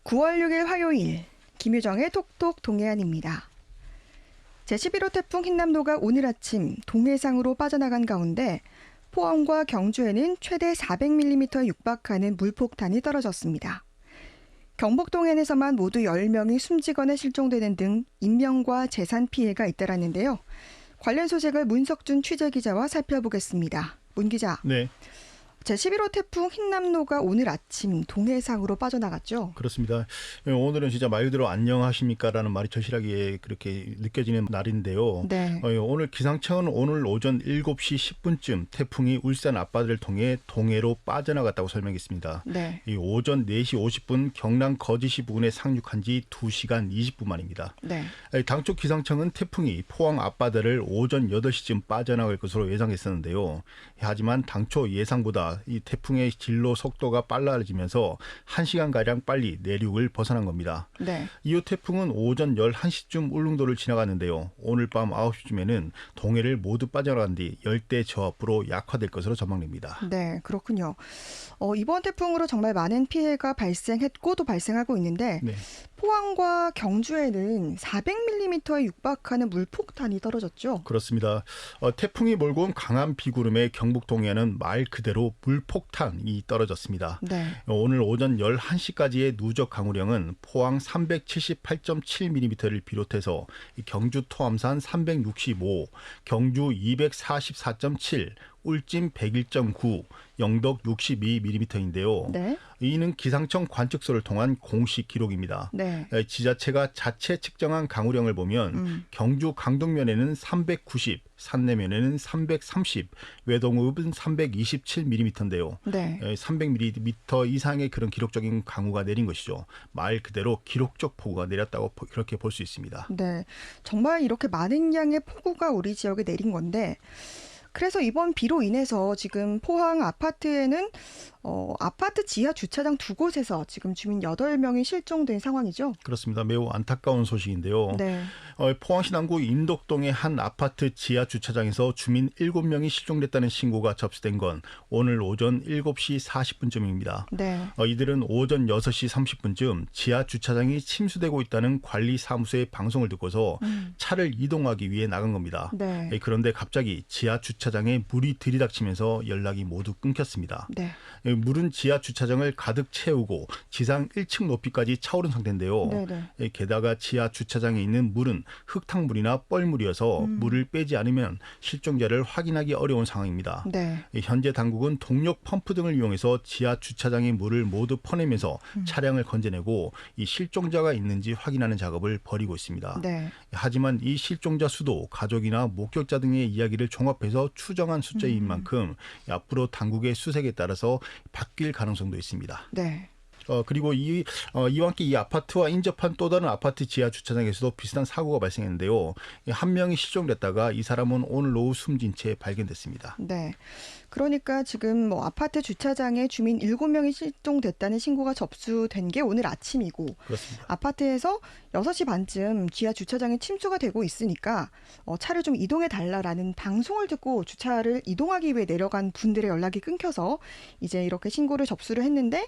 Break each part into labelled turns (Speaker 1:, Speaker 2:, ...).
Speaker 1: 9월 6일 화요일 김유정의 톡톡 동해안입니다. 제11호 태풍 흰남노가 오늘 아침 동해상으로 빠져나간 가운데 포항과 경주에는 최대 400mm에 육박하는 물폭탄이 떨어졌습니다. 경북 동해안에서만 모두 10명이 숨지거나 실종되는 등 인명과 재산 피해가 잇따랐는데요. 관련 소식을 문석준 취재기자와 살펴보겠습니다. 문 기자.
Speaker 2: 네.
Speaker 1: 제11호 태풍 흰남노가 오늘 아침 동해상으로 빠져나갔죠.
Speaker 2: 그렇습니다. 오늘은 진짜 말 그대로 안녕하십니까라는 말이 절실하게 그렇게 느껴지는 날인데요.
Speaker 1: 네.
Speaker 2: 오늘 기상청은 오늘 오전 7시 10분쯤 태풍이 울산 앞바다를 통해 동해로 빠져나갔다고 설명했습니다.
Speaker 1: 네.
Speaker 2: 이 오전 4시 50분 경남 거제시 부근에 상륙한 지 2시간 20분 만입니다.
Speaker 1: 네.
Speaker 2: 당초 기상청은 태풍이 포항 앞바다를 오전 8시쯤 빠져나갈 것으로 예상했었는데요. 하지만 당초 예상보다 이 태풍의 진로 속도가 빨라지면서 1시간가량 빨리 내륙을 벗어난 겁니다.
Speaker 1: 네.
Speaker 2: 이후 태풍은 오전 11시쯤 울릉도를 지나갔는데요. 오늘 밤 9시쯤에는 동해를 모두 빠져나간 뒤 열대 저압으로 약화될 것으로 전망됩니다.
Speaker 1: 네, 그렇군요. 이번 태풍으로 정말 많은 피해가 발생했고 또 발생하고 있는데
Speaker 2: 네.
Speaker 1: 포항과 경주에는 400mm에 육박하는 물폭탄이 떨어졌죠.
Speaker 2: 그렇습니다. 태풍이 몰고 온 강한 비구름에 경북 동해안은 말 그대로 물폭탄이 떨어졌습니다.
Speaker 1: 네.
Speaker 2: 오늘 오전 11시까지의 누적 강우량은 포항 378.7mm를 비롯해서 경주 토암산 365, 경주 244.7, 울진 101.9, 영덕 62mm인데요.
Speaker 1: 네.
Speaker 2: 이는 기상청 관측소를 통한 공식 기록입니다.
Speaker 1: 네.
Speaker 2: 지자체가 자체 측정한 강우량을 보면 경주 강동면에는 390, 산내면에는 330, 외동읍은 327mm인데요.
Speaker 1: 네.
Speaker 2: 300mm 이상의 그런 기록적인 강우가 내린 것이죠. 말 그대로 기록적 폭우가 내렸다고 그렇게 볼 수 있습니다.
Speaker 1: 네. 정말 이렇게 많은 양의 폭우가 우리 지역에 내린 건데 그래서 이번 비로 인해서 지금 포항 아파트에는 아파트 지하 주차장 두 곳에서 지금 주민 8명이 실종된 상황이죠.
Speaker 2: 그렇습니다. 매우 안타까운 소식인데요.
Speaker 1: 네.
Speaker 2: 포항시 남구 인덕동의 한 아파트 지하 주차장에서 주민 7명이 실종됐다는 신고가 접수된 건 오늘 오전 7시 40분쯤입니다.
Speaker 1: 네.
Speaker 2: 이들은 오전 6시 30분쯤 지하 주차장이 침수되고 있다는 관리 사무소의 방송을 듣고서 차를 이동하기 위해 나간 겁니다.
Speaker 1: 네.
Speaker 2: 그런데 갑자기 지하 주차장에 물이 들이닥치면서 연락이 모두 끊겼습니다.
Speaker 1: 네.
Speaker 2: 물은 지하 주차장을 가득 채우고 지상 1층 높이까지 차오른 상태인데요.
Speaker 1: 네네.
Speaker 2: 게다가 지하 주차장에 있는 물은 흙탕물이나 뻘물이어서 물을 빼지 않으면 실종자를 확인하기 어려운 상황입니다.
Speaker 1: 네.
Speaker 2: 현재 당국은 동력 펌프 등을 이용해서 지하 주차장의 물을 모두 퍼내면서 차량을 건져내고 이 실종자가 있는지 확인하는 작업을 벌이고 있습니다.
Speaker 1: 네.
Speaker 2: 하지만 이 실종자 수도 가족이나 목격자 등의 이야기를 종합해서 추정한 숫자인 만큼 앞으로 당국의 수색에 따라서 바뀔 가능성도 있습니다.
Speaker 1: 네.
Speaker 2: 그리고 이와 함께 이 아파트와 인접한 또 다른 아파트 지하 주차장에서도 비슷한 사고가 발생했는데요. 한 명이 실종됐다가 이 사람은 오늘 오후 숨진 채 발견됐습니다.
Speaker 1: 네. 그러니까 지금 아파트 주차장에 주민 7명이 실종됐다는 신고가 접수된 게 오늘 아침이고
Speaker 2: 그렇습니다.
Speaker 1: 아파트에서 6시 반쯤 지하 주차장에 침수가 되고 있으니까 차를 좀 이동해 달라라는 방송을 듣고 주차를 이동하기 위해 내려간 분들의 연락이 끊겨서 이제 이렇게 신고를 접수를 했는데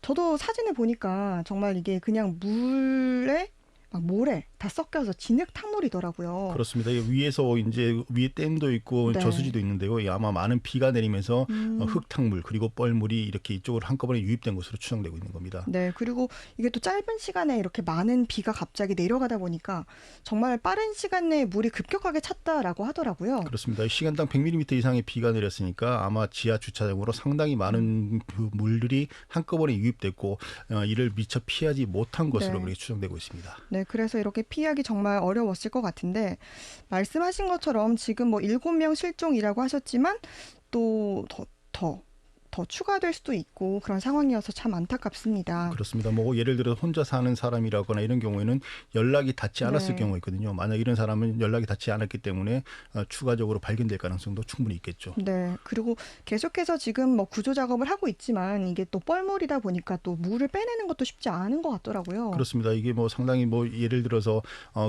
Speaker 1: 저도 사진을 보니까 정말 이게 그냥 물에 막 모래 다 섞여서 진흙탕물이더라고요.
Speaker 2: 그렇습니다. 위에서 이제 위에 댐도 있고
Speaker 1: 네.
Speaker 2: 저수지도 있는데요. 아마 많은 비가 내리면서 흙탕물 그리고 뻘물이 이렇게 이쪽으로 한꺼번에 유입된 것으로 추정되고 있는 겁니다.
Speaker 1: 네, 그리고 이게 또 짧은 시간에 이렇게 많은 비가 갑자기 내려가다 보니까 정말 빠른 시간 내에 물이 급격하게 찼다라고 하더라고요.
Speaker 2: 그렇습니다. 시간당 100mm 이상의 비가 내렸으니까 아마 지하 주차장으로 상당히 많은 그 물들이 한꺼번에 유입됐고 이를 미처 피하지 못한 것으로
Speaker 1: 네.
Speaker 2: 그렇게 추정되고 있습니다.
Speaker 1: 네, 그래서 이렇게 피하기 정말 어려웠을 것 같은데 말씀하신 것처럼 지금 7명 실종이라고 하셨지만 또 더 추가될 수도 있고 그런 상황이어서 참 안타깝습니다.
Speaker 2: 그렇습니다. 예를 들어 혼자 사는 사람이라거나 이런 경우에는 연락이 닿지 않았을
Speaker 1: 네.
Speaker 2: 경우가 있거든요. 만약 이런 사람은 연락이 닿지 않았기 때문에 추가적으로 발견될 가능성도 충분히 있겠죠.
Speaker 1: 네. 그리고 계속해서 지금 구조 작업을 하고 있지만 이게 또 뻘물이다 보니까 또 물을 빼내는 것도 쉽지 않은 것 같더라고요.
Speaker 2: 그렇습니다. 이게 상당히 예를 들어서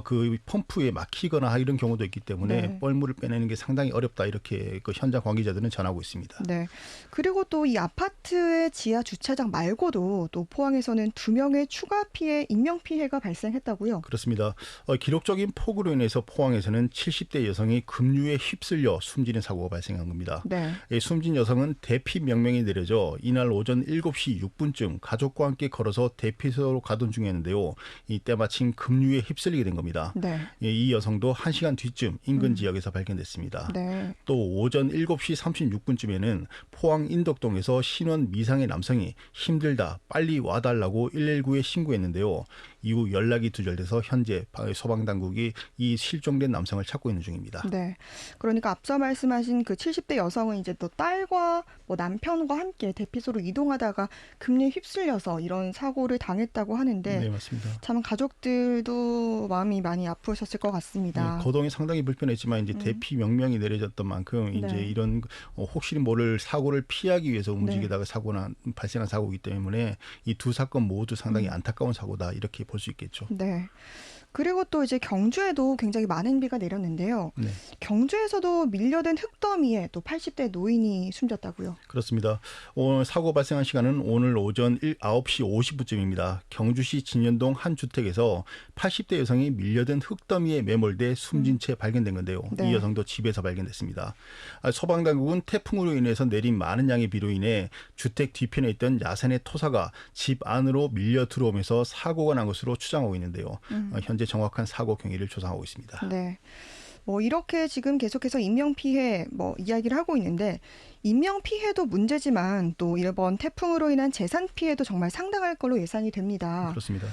Speaker 2: 그 펌프에 막히거나 이런 경우도 있기 때문에
Speaker 1: 네.
Speaker 2: 뻘물을 빼내는 게 상당히 어렵다 이렇게 그 현장 관계자들은 전하고 있습니다.
Speaker 1: 네. 그리고 또 또 이 아파트의 지하 주차장 말고도 또 포항에서는 2명의 추가 인명 피해가 발생했다고요?
Speaker 2: 그렇습니다. 기록적인 폭우로 인해서 포항에서는 70대 여성이 급류에 휩쓸려 숨지는 사고가 발생한 겁니다.
Speaker 1: 네.
Speaker 2: 이 숨진 여성은 대피 명령이 내려져 이날 오전 7시 6분쯤 가족과 함께 걸어서 대피소로 가던 중이었는데요. 이때 마침 급류에 휩쓸리게 된 겁니다.
Speaker 1: 네.
Speaker 2: 이 여성도 1시간 뒤쯤 인근 지역에서 발견됐습니다.
Speaker 1: 네.
Speaker 2: 또 오전 7시 36분쯤에는 포항 인덕동에서 신원 미상의 남성이 힘들다 빨리 와달라고 119에 신고했는데요. 이후 연락이 두절돼서 현재 소방당국이 이 실종된 남성을 찾고 있는 중입니다.
Speaker 1: 네. 그러니까 앞서 말씀하신 그 70대 여성은 이제 또 딸과 뭐 남편과 함께 대피소로 이동하다가 급류에 휩쓸려서 이런 사고를 당했다고 하는데
Speaker 2: 네, 맞습니다.
Speaker 1: 참 가족들도 마음이 많이 아프셨을 것 같습니다.
Speaker 2: 네, 거동이 상당히 불편했지만 이제 대피 명령이 내려졌던 만큼 이제
Speaker 1: 네.
Speaker 2: 이런 혹시 모를 사고를 피하기 위해서 움직이다가 발생한 사고이기 때문에 이 두 사건 모두 상당히 안타까운 사고다 이렇게 볼 수 있겠죠.
Speaker 1: 네. 그리고 또 이제 경주에도 굉장히 많은 비가 내렸는데요.
Speaker 2: 네.
Speaker 1: 경주에서도 밀려든 흙더미에 또 80대 노인이 숨졌다고요.
Speaker 2: 그렇습니다. 오늘 사고 발생한 시간은 오늘 오전 9시 50분쯤입니다. 경주시 진현동 한 주택에서 80대 여성이 밀려든 흙더미에 매몰돼 숨진 채 발견된 건데요.
Speaker 1: 네.
Speaker 2: 이 여성도 집에서 발견됐습니다. 소방당국은 태풍으로 인해서 내린 많은 양의 비로 인해 주택 뒤편에 있던 야산의 토사가 집 안으로 밀려 들어오면서 사고가 난 것으로 추정하고 있는데요. 현재 정확한 사고 경위를 조사하고 있습니다.
Speaker 1: 네. 뭐 이렇게 지금 계속해서 인명 피해 뭐 이야기를 하고 있는데 인명 피해도 문제지만 또 이번 태풍으로 인한 재산 피해도 정말 상당할 걸로 예상이 됩니다.
Speaker 2: 그렇습니다.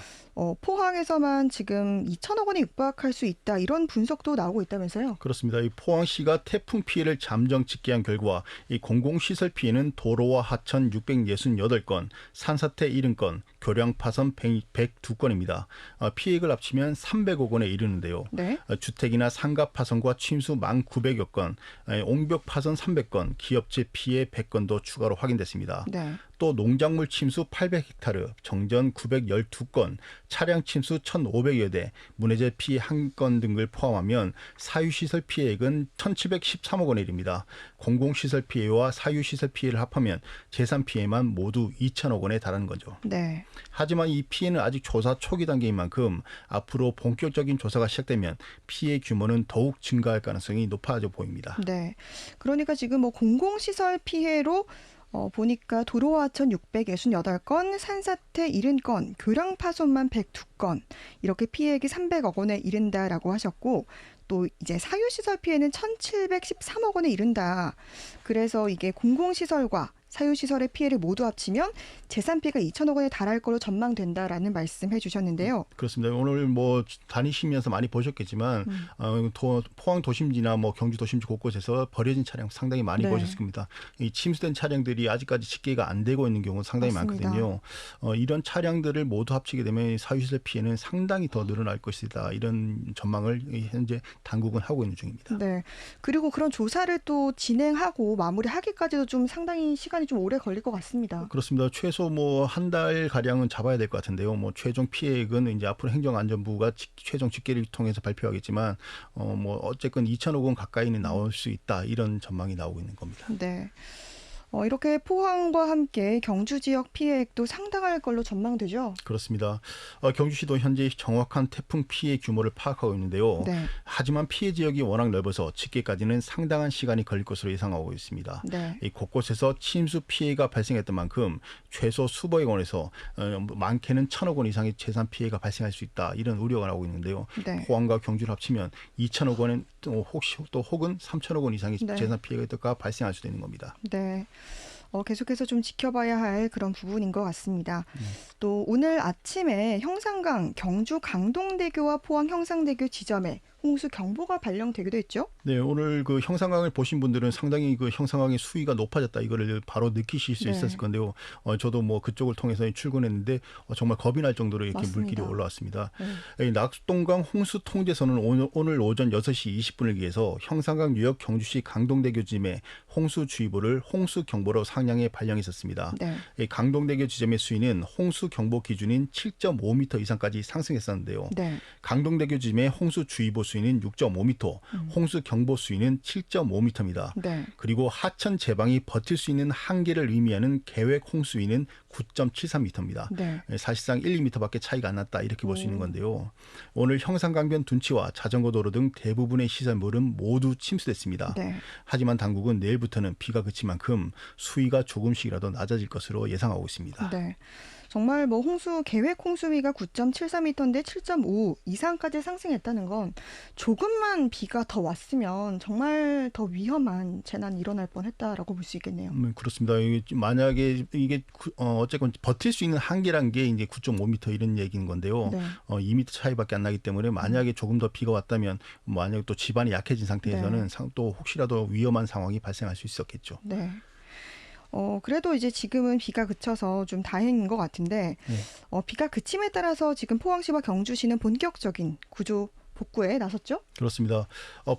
Speaker 1: 포항에서만 지금 2천억 원에 육박할 수 있다 이런 분석도 나오고 있다면서요?
Speaker 2: 그렇습니다. 이 포항시가 태풍 피해를 잠정 집계한 결과 이 공공시설 피해는 도로와 하천 668건, 산사태 70건, 교량 파손 102건입니다. 피해액을 합치면 300억 원에 이르는데요.
Speaker 1: 네.
Speaker 2: 주택이나 상가 파손과 침수 1,900여 건, 옹벽 파손 300건, 기업체 피해 100건도 추가로 확인됐습니다.
Speaker 1: 네.
Speaker 2: 또 농작물 침수 800헥타르, 정전 912건, 차량 침수 1,500여 대, 문해재 피해 1건 등을 포함하면 사유시설 피해액은 1,713억 원에 이릅니다. 공공시설 피해와 사유시설 피해를 합하면 재산 피해만 모두 2천억 원에 달하는 거죠.
Speaker 1: 네.
Speaker 2: 하지만 이 피해는 아직 조사 초기 단계인 만큼 앞으로 본격적인 조사가 시작되면 피해 규모는 더욱 증가할 가능성이 높아져 보입니다.
Speaker 1: 네. 그러니까 지금 뭐 공공시설 피해로 보니까 도로와 하천 668건, 산사태 70건, 교량 파손만 102건, 이렇게 피해액이 300억 원에 이른다라고 하셨고, 또 이제 사유시설 피해는 1,713억 원에 이른다. 그래서 이게 공공시설과 사유시설의 피해를 모두 합치면 재산 피해가 2천억 원에 달할 걸로 전망된다라는 말씀해 주셨는데요.
Speaker 2: 그렇습니다. 오늘 뭐 다니시면서 많이 보셨겠지만 포항 도심지나 뭐 경주 도심지 곳곳에서 버려진 차량 상당히 많이
Speaker 1: 네.
Speaker 2: 보셨을 겁니다. 이 침수된 차량들이 아직까지 집계가 안 되고 있는 경우가 상당히
Speaker 1: 맞습니다.
Speaker 2: 많거든요. 이런 차량들을 모두 합치게 되면 사유시설 피해는 상당히 더 늘어날 것이다. 이런 전망을 현재 당국은 하고 있는 중입니다.
Speaker 1: 네. 그리고 그런 조사를 또 진행하고 마무리하기까지도 좀 상당히 시간이 좀 오래 걸릴 것 같습니다.
Speaker 2: 그렇습니다. 최소 뭐 한 달 가량은 잡아야 될 것 같은데요. 뭐 최종 피해액은 이제 앞으로 행정안전부가 최종 집계를 통해서 발표하겠지만 뭐 어쨌건 2천억 원 가까이는 나올 수 있다 이런 전망이 나오고 있는 겁니다.
Speaker 1: 네. 이렇게 포항과 함께 경주 지역 피해액도 상당할 걸로 전망되죠.
Speaker 2: 그렇습니다. 경주시도 현재 정확한 태풍 피해 규모를 파악하고 있는데요.
Speaker 1: 네.
Speaker 2: 하지만 피해 지역이 워낙 넓어서 집계까지는 상당한 시간이 걸릴 것으로 예상하고 있습니다.
Speaker 1: 네.
Speaker 2: 이 곳곳에서 침수 피해가 발생했던 만큼 최소 수백억 원에서 많게는 1,000억 원 이상의 재산 피해가 발생할 수 있다 이런 우려가 나오고 있는데요.
Speaker 1: 네.
Speaker 2: 포항과 경주를 합치면 2,000억 원은 혹은 3,000억 원 이상의
Speaker 1: 네.
Speaker 2: 재산 피해가 발생할 수도 있는 겁니다.
Speaker 1: 네. 계속해서 좀 지켜봐야 할 그런 부분인 것 같습니다. 또 오늘 아침에 형산강 경주 강동대교와 포항 형산대교 지점에 홍수 경보가 발령되기도 했죠.
Speaker 2: 네, 오늘 그 형상강을 보신 분들은 상당히 그 형상강의 수위가 높아졌다 이거를 바로 느끼실 수
Speaker 1: 네.
Speaker 2: 있었을 건데요. 저도 뭐 그쪽을 통해서 출근했는데 정말 겁이 날 정도로 이렇게
Speaker 1: 맞습니다.
Speaker 2: 물길이 올라왔습니다.
Speaker 1: 네.
Speaker 2: 이 낙동강 홍수 통제선은 오늘 오전 6시 20분을 기해서 형상강 뉴욕 경주시 강동대교 지점에 홍수주의보를 홍수경보로 상향해 발령했었습니다.
Speaker 1: 네.
Speaker 2: 이 강동대교 지점의 수위는 홍수경보 기준인 7.5m 이상까지 상승했었는데요.
Speaker 1: 네.
Speaker 2: 강동대교 지점의 홍수주의보 수위는 수위는 6.5m, 홍수 경보 수위는 7.5m입니다.
Speaker 1: 네.
Speaker 2: 그리고 하천 제방이 버틸 수 있는 한계를 의미하는 계획 홍수위는 9.73m입니다.
Speaker 1: 네.
Speaker 2: 사실상 1, 2m밖에 차이가 안 났다 이렇게 볼 수 있는
Speaker 1: 오.
Speaker 2: 건데요. 오늘 형산강변 둔치와 자전거 도로 등 대부분의 시설물은 모두 침수됐습니다.
Speaker 1: 네.
Speaker 2: 하지만 당국은 내일부터는 비가 그칠 만큼 수위가 조금씩이라도 낮아질 것으로 예상하고 있습니다.
Speaker 1: 네. 정말 뭐 홍수 계획 홍수위가 9.74m인데 7.5 이상까지 상승했다는 건 조금만 비가 더 왔으면 정말 더 위험한 재난이 일어날 뻔했다라고 볼 수 있겠네요.
Speaker 2: 그렇습니다. 만약에 이게 어쨌건 버틸 수 있는 한계란 게 이제 9.5m 이런 얘기인 건데요.
Speaker 1: 네.
Speaker 2: 2m 차이밖에 안 나기 때문에 만약에 조금 더 비가 왔다면 만약에 또 지반이 약해진 상태에서는 또 혹시라도 위험한 상황이 발생할 수 있었겠죠.
Speaker 1: 네. 그래도 이제 지금은 비가 그쳐서 좀 다행인 것 같은데
Speaker 2: 네.
Speaker 1: 비가 그침에 따라서 지금 포항시와 경주시는 본격적인 구조 복구에 나섰죠?
Speaker 2: 그렇습니다.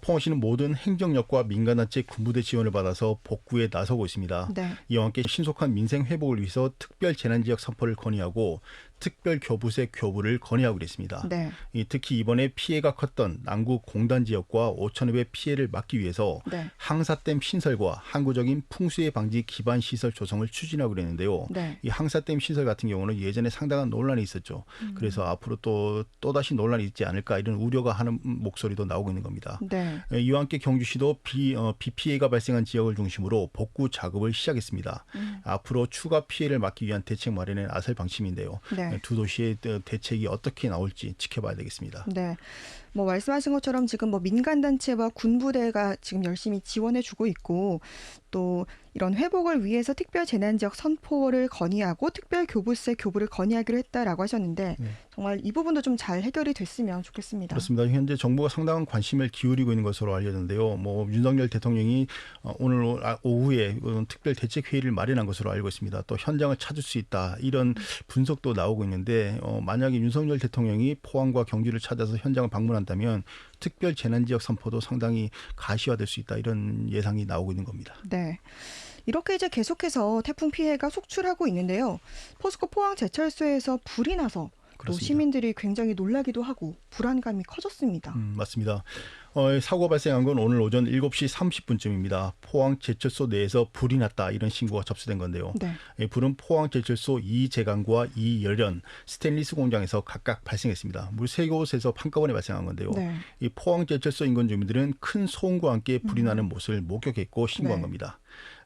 Speaker 2: 포항시는 모든 행정력과 민간단체 군부대 지원을 받아서 복구에 나서고 있습니다.
Speaker 1: 네.
Speaker 2: 이와 함께 신속한 민생 회복을 위해서 특별 재난지역 선포를 건의하고 특별 교부세 교부를 건의하고 있습니다.
Speaker 1: 네.
Speaker 2: 특히 이번에 피해가 컸던 남구 공단 지역과 오천읍의 피해를 막기 위해서
Speaker 1: 네.
Speaker 2: 항사댐 신설과 항구적인 풍수해 방지 기반 시설 조성을 추진하고 있는데요.
Speaker 1: 네.
Speaker 2: 이 항사댐 시설 같은 경우는 예전에 상당한 논란이 있었죠. 그래서 앞으로 또다시 논란이 있지 않을까 이런 우려가 하는 목소리도 나오고 있는 겁니다.
Speaker 1: 네.
Speaker 2: 이와 함께 경주시도 비 피해가 발생한 지역을 중심으로 복구 작업을 시작했습니다. 앞으로 추가 피해를 막기 위한 대책 마련에 나설 방침인데요.
Speaker 1: 네.
Speaker 2: 두 도시의 대책이 어떻게 나올지 지켜봐야 되겠습니다.
Speaker 1: 네. 뭐 말씀하신 것처럼 지금 뭐 민간단체와 군부대가 지금 열심히 지원해주고 있고 또 이런 회복을 위해서 특별 재난지역 선포를 건의하고 특별 교부세 교부를 건의하기로 했다라고 하셨는데
Speaker 2: 네.
Speaker 1: 정말 이 부분도 좀 잘 해결이 됐으면 좋겠습니다.
Speaker 2: 그렇습니다. 현재 정부가 상당한 관심을 기울이고 있는 것으로 알려졌는데요. 뭐 윤석열 대통령이 오늘 오후에 특별 대책 회의를 마련한 것으로 알고 있습니다. 또 현장을 찾을 수 있다 이런 분석도 나오고 있는데 만약에 윤석열 대통령이 포항과 경주를 찾아서 현장을 방문한다면 특별 재난지역 선포도 상당히 가시화될 수 있다 이런 예상이 나오고 있는 겁니다.
Speaker 1: 네. 이렇게 이제 계속해서 태풍 피해가 속출하고 있는데요. 포스코 포항 제철소에서 불이 나서 또
Speaker 2: 그렇습니다.
Speaker 1: 시민들이 굉장히 놀라기도 하고 불안감이 커졌습니다.
Speaker 2: 맞습니다. 사고가 발생한 건 오늘 오전 7시 30분쯤입니다. 포항 제철소 내에서 불이 났다 이런 신고가 접수된 건데요.
Speaker 1: 네.
Speaker 2: 불은 포항 제철소 2제강과 2열연 스테인리스 공장에서 각각 발생했습니다. 물 세 곳에서 한꺼번에 발생한 건데요.
Speaker 1: 네.
Speaker 2: 이 포항 제철소 인근 주민들은 큰 소음과 함께 불이 나는 모습을 목격했고 신고한
Speaker 1: 네.
Speaker 2: 겁니다.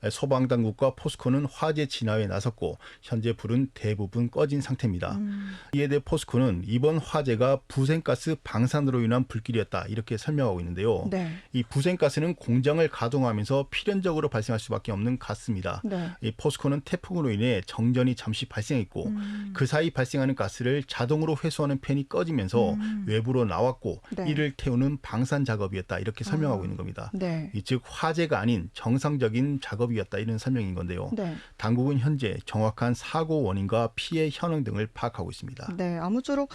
Speaker 2: 소방당국과 포스코는 화재 진화에 나섰고 현재 불은 대부분 꺼진 상태입니다. 이에 대해 포스코는 이번 화재가 부생가스 방산으로 인한 불길이었다 이렇게 설명하고 있는데요.
Speaker 1: 네.
Speaker 2: 이 부생가스는 공장을 가동하면서 필연적으로 발생할 수밖에 없는 가스입니다.
Speaker 1: 네.
Speaker 2: 이 포스코는 태풍으로 인해 정전이 잠시 발생했고 그 사이 발생하는 가스를 자동으로 회수하는 팬이 꺼지면서 외부로 나왔고
Speaker 1: 네.
Speaker 2: 이를 태우는 방산 작업이었다 이렇게 설명하고 있는 겁니다.
Speaker 1: 네.
Speaker 2: 즉 화재가 아닌 정상적인 작업이었다 이런 설명인 건데요.
Speaker 1: 네.
Speaker 2: 당국은 현재 정확한 사고 원인과 피해 현황 등을 파악하고 있습니다.
Speaker 1: 네, 아무쪼록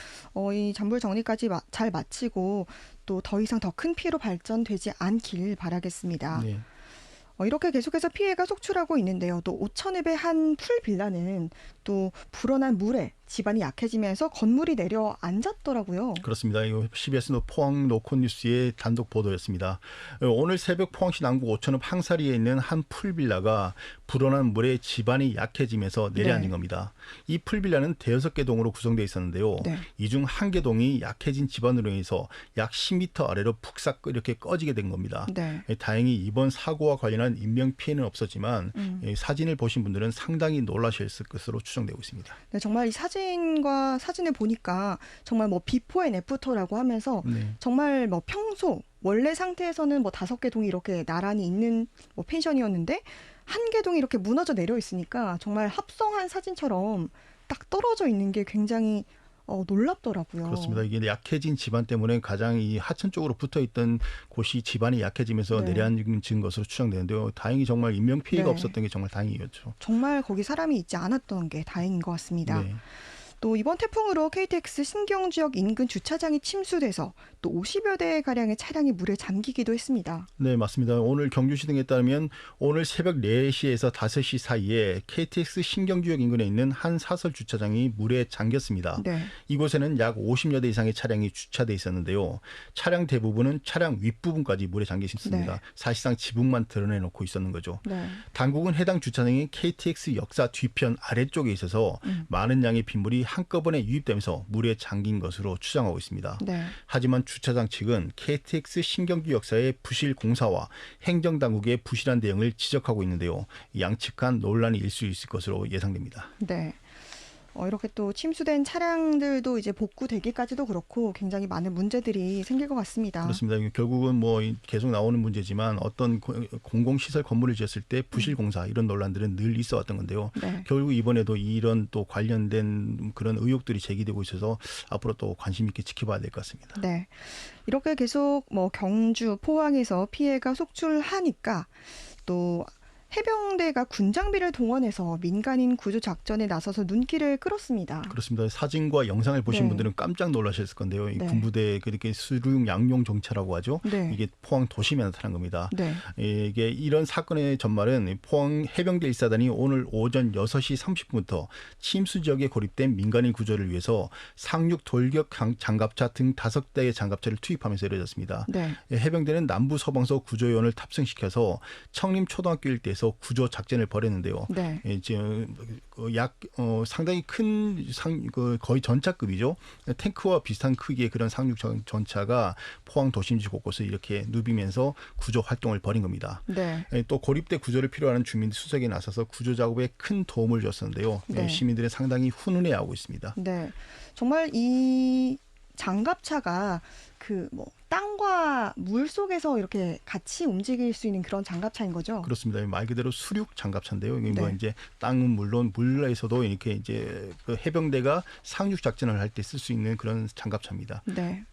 Speaker 1: 이 잔불 정리까지 잘 마치고 또 더 이상 더 큰 피해로 발전되지 않길 바라겠습니다.
Speaker 2: 네.
Speaker 1: 이렇게 계속해서 피해가 속출하고 있는데요. 또 오천읍의 한 풀빌라는 또 불어난 물에 집안이 약해지면서 건물이 내려앉았더라고요.
Speaker 2: 그렇습니다. 이거 CBS 포항 노컷뉴스의 단독 보도였습니다. 오늘 새벽 포항시 남구 오천읍 항사리에 있는 한 풀빌라가 불어난 물에 집안이 약해지면서 내려앉은
Speaker 1: 네.
Speaker 2: 겁니다. 이 풀빌라는 대여섯 개 동으로 구성되어 있었는데요.
Speaker 1: 네.
Speaker 2: 이 중 한 개 동이 약해진 집안으로 인해서 약 10m 아래로 푹삭 이렇게 꺼지게 된 겁니다.
Speaker 1: 네.
Speaker 2: 다행히 이번 사고와 관련한 인명 피해는 없었지만 사진을 보신 분들은 상당히 놀라셨을 것으로 추정되고 있습니다.
Speaker 1: 네, 정말 이 사진을 보니까 정말 뭐 비포 앤 애프터라고 하면서
Speaker 2: 네.
Speaker 1: 정말 뭐 평소 원래 상태에서는 뭐 5개 동이 이렇게 나란히 있는 뭐 펜션이었는데 한 개 동이 이렇게 무너져 내려 있으니까 정말 합성한 사진처럼 딱 떨어져 있는 게 굉장히 놀랍더라고요.
Speaker 2: 그렇습니다. 이게 약해진 집안 때문에 가장 이 하천 쪽으로 붙어 있던 곳이 집안이 약해지면서
Speaker 1: 네.
Speaker 2: 내려앉은 것으로 추정되는데요. 다행히 정말 인명 피해가
Speaker 1: 네.
Speaker 2: 없었던 게 정말 다행이었죠.
Speaker 1: 정말 거기 사람이 있지 않았던 게 다행인 것 같습니다.
Speaker 2: 네.
Speaker 1: 또 이번 태풍으로 KTX 신경지역 인근 주차장이 침수돼서 또 50여 대 가량의 차량이 물에 잠기기도 했습니다.
Speaker 2: 네, 맞습니다. 오늘 경주시 등에 따르면 오늘 새벽 4시에서 5시 사이에 KTX 신경지역 인근에 있는 한 사설 주차장이 물에 잠겼습니다.
Speaker 1: 네.
Speaker 2: 이곳에는 약 50여 대 이상의 차량이 주차돼 있었는데요. 차량 대부분은 차량 윗부분까지 물에 잠겨 있습니다.
Speaker 1: 네.
Speaker 2: 사실상 지붕만 드러내놓고 있었는 거죠.
Speaker 1: 네.
Speaker 2: 당국은 해당 주차장이 KTX 역사 뒤편 아래쪽에 있어서 많은 양의 빗물이 한꺼번에 유입되면서 물에 잠긴 것으로 추정하고 있습니다.
Speaker 1: 네.
Speaker 2: 하지만 주차장 측은 KTX 신경주 역사의 부실 공사와 행정당국의 부실한 대응을 지적하고 있는데요. 양측 간 논란이 일 수 있을 것으로 예상됩니다.
Speaker 1: 네. 이렇게 또 침수된 차량들도 이제 복구되기까지도 그렇고 굉장히 많은 문제들이 생길 것 같습니다.
Speaker 2: 그렇습니다. 결국은 뭐 계속 나오는 문제지만 어떤 공공시설 건물을 지었을 때 부실 공사 이런 논란들은 늘 있어 왔던 건데요.
Speaker 1: 네.
Speaker 2: 결국 이번에도 이런 또 관련된 그런 의혹들이 제기되고 있어서 앞으로 또 관심 있게 지켜봐야 될 것 같습니다.
Speaker 1: 네. 이렇게 계속 뭐 경주, 포항에서 피해가 속출하니까 또 해병대가 군장비를 동원해서 민간인 구조 작전에 나서서 눈길을 끌었습니다.
Speaker 2: 그렇습니다. 사진과 영상을 보신
Speaker 1: 네.
Speaker 2: 분들은 깜짝 놀라셨을 건데요. 이
Speaker 1: 네.
Speaker 2: 군부대 그렇게 수륙 양용 정차라고 하죠.
Speaker 1: 네.
Speaker 2: 이게 포항 도심에 나타난 겁니다.
Speaker 1: 네.
Speaker 2: 이게 이런 사건의 전말은 포항 해병대 1사단이 오늘 오전 6시 30분부터 침수 지역에 고립된 민간인 구조를 위해서 상륙 돌격 장갑차 등 5대의 장갑차를 투입하면서 이루어졌습니다.
Speaker 1: 네.
Speaker 2: 해병대는 남부 서방서 구조요원을 탑승시켜서 청림 초등학교 일대에서 구조 작전을 벌였는데요.
Speaker 1: 네.
Speaker 2: 상당히 큰 거의 전차급이죠. 탱크와 비슷한 크기의 그런 상륙 전차가 포항 도심지 곳곳을 이렇게 누비면서 구조 활동을 벌인 겁니다.
Speaker 1: 네.
Speaker 2: 또 고립대 구조를 필요하는 주민들 수색에 나서서 구조 작업에 큰 도움을 줬었는데요.
Speaker 1: 네.
Speaker 2: 시민들은 상당히 훈훈해하고 있습니다.
Speaker 1: 네. 정말 이 장갑차가 그 뭐 땅과 물 속에서 이렇게 같이 움직일 수 있는 그런 장갑차인 거죠.
Speaker 2: 그렇습니다. 말 그대로 수륙 장갑차인데요. 이게 뭐
Speaker 1: 네.
Speaker 2: 이제 땅은 물론 물에서도 이렇게 이제 그 해병대가 상륙 작전을 할 때 쓸 수 있는 그런 장갑차입니다.
Speaker 1: 네.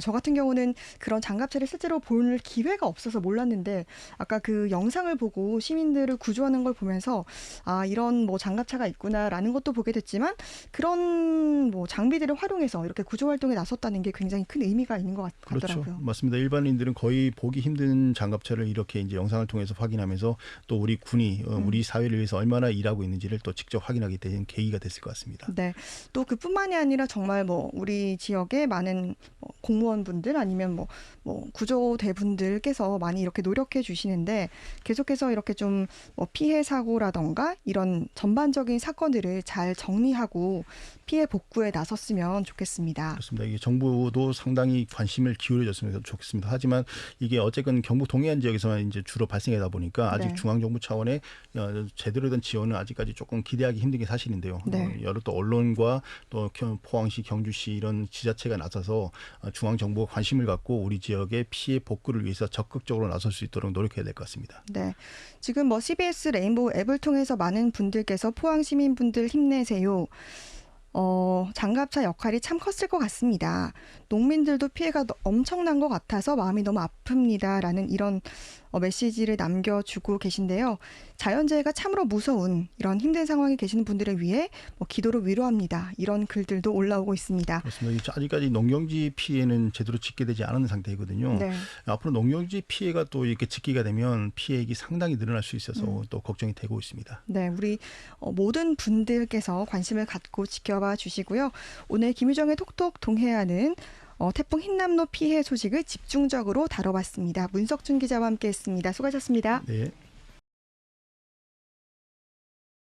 Speaker 1: 저 같은 경우는 그런 장갑차를 실제로 볼 기회가 없어서 몰랐는데 아까 그 영상을 보고 시민들을 구조하는 걸 보면서 아 이런 뭐 장갑차가 있구나라는 것도 보게 됐지만 그런 뭐 장비들을 활용해서 이렇게 구조 활동에 나섰다는 게 굉장히 큰 의미가 있는 것 같더라고요.
Speaker 2: 그렇죠. 맞습니다. 일반인들은 거의 보기 힘든 장갑차를 이렇게 이제 영상을 통해서 확인하면서 또 우리 군이 우리 사회를 위해서 얼마나 일하고 있는지를 또 직접 확인하게 된 계기가 됐을 것 같습니다.
Speaker 1: 네. 또 그뿐만이 아니라 정말 뭐 우리 지역에 많은 공무원분들 아니면 뭐 구조대분들께서 많이 이렇게 노력해 주시는데 계속해서 이렇게 좀 뭐 피해 사고라던가 이런 전반적인 사건들을 잘 정리하고 피해 복구에 나섰으면 좋겠습니다.
Speaker 2: 그렇습니다. 이게 정부도 상당히 관심을 기울여줬으면 좋겠습니다. 하지만 이게 어쨌든 경북 동해안 지역에서만 이제 주로 발생하다 보니까 아직
Speaker 1: 네.
Speaker 2: 중앙정부 차원의 제대로 된 지원은 아직까지 조금 기대하기 힘든 게 사실인데요.
Speaker 1: 네.
Speaker 2: 여러 또 언론과 또 포항시, 경주시 이런 지자체가 나서서 중앙정부가 관심을 갖고 우리 지역의 피해 복구를 위해서 적극적으로 나설 수 있도록 노력해야 될 것 같습니다.
Speaker 1: 네. 지금 뭐 CBS 레인보우 앱을 통해서 많은 분들께서 포항 시민분들 힘내세요. 장갑차 역할이 참 컸을 것 같습니다. 농민들도 피해가 엄청난 것 같아서 마음이 너무 아픕니다라는 이런 메시지를 남겨주고 계신데요. 자연재해가 참으로 무서운 이런 힘든 상황에 계시는 분들을 위해 기도로 위로합니다. 이런 글들도 올라오고 있습니다.
Speaker 2: 그렇습니다. 아직까지 농경지 피해는 제대로 집계되지 않은 상태이거든요.
Speaker 1: 네.
Speaker 2: 앞으로 농경지 피해가 또 이렇게 집계가 되면 피해액이 상당히 늘어날 수 있어서 또 걱정이 되고 있습니다.
Speaker 1: 네, 우리 모든 분들께서 관심을 갖고 지켜봐 주시고요. 오늘 김유정의 톡톡 동해안은 태풍 흰남노 피해 소식을 집중적으로 다뤄봤습니다. 문석준 기자와 함께했습니다. 수고하셨습니다.
Speaker 2: 네.